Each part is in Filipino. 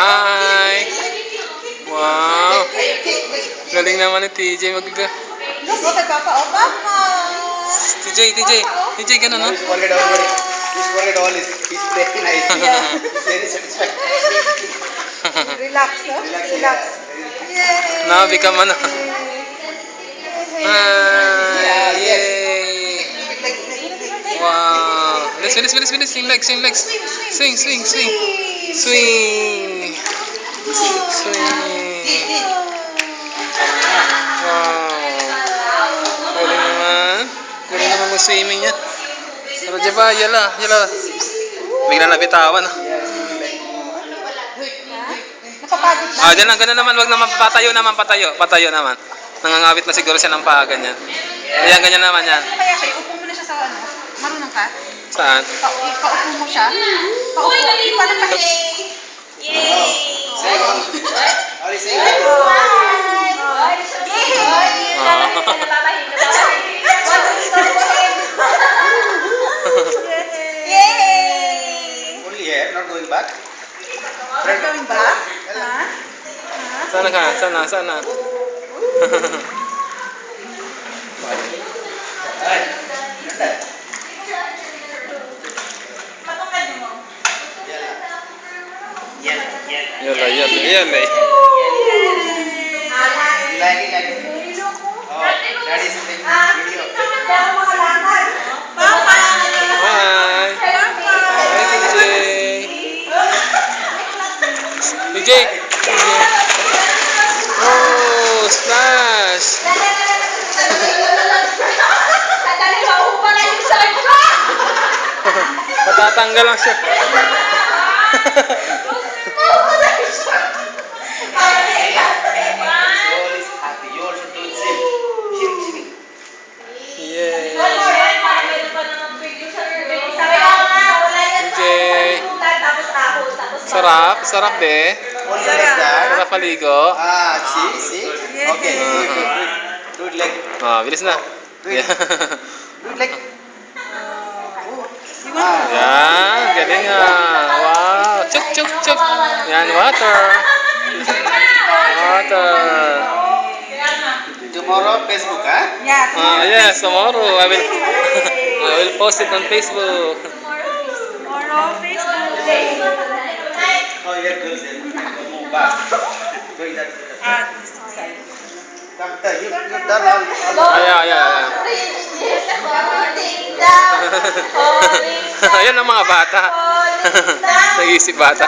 Hi! Wow! Galing naman ni TJ mag... TJ, ganun, no? Please forget all his playing nice. Very satisfied. Relax, no? Relax. Yay! Now become ano? Hi! Yes. Yay! Wow! Bilis. Sing legs. Swing. Swing! Wow! Galing naman mag-swimming yan. Pero diba, yala. Bigla nabitawan. Napapagod na. Ah, dyan lang, ganun naman. Wag naman, patayo naman. Nangangawit na siguro siya ng paa, ganyan. Ayan, ganyan naman yan. Ano kaya siya? Iupo mo na siya sa ano? Marunong ka? Saan? Paupo mo siya? Paupo. Parang ka. All is only here, not going back. Going back? Ha? Sana ka? Sana. Yala. You like it? Oh, that is the video. Hi! TJ! Oh, splash! Matatanggal lang siya. All is happy. You also do the same. Shimmy. Yay! TJ! Sarap be. Only like that. Sarap paligo. Ah, see? Okay. Do it like. Ah, bilis na. Yeah. Do it like. Yan, galing ah. Wow, chuk. Yan, water. Tomorrow, Facebook, huh? Yeah. Yes, tomorrow I will post it on Facebook. Tomorrow, Facebook. Oh, yeah, girls, move back. Go in that. You done all. Yeah. Ayan ang mga bata. Nag-iisip bata.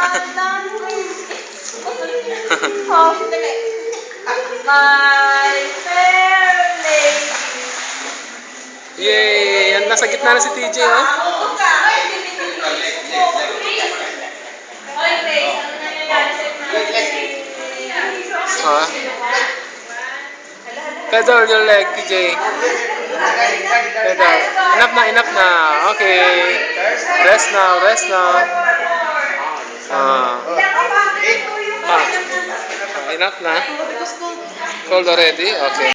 My fair lady. Yay! Yan, nasa gitna na si TJ, oh. Ah. Pedal your leg, TJ. Pedal. Enough na. Okay. Rest now. Enough na. Cold already? Okay.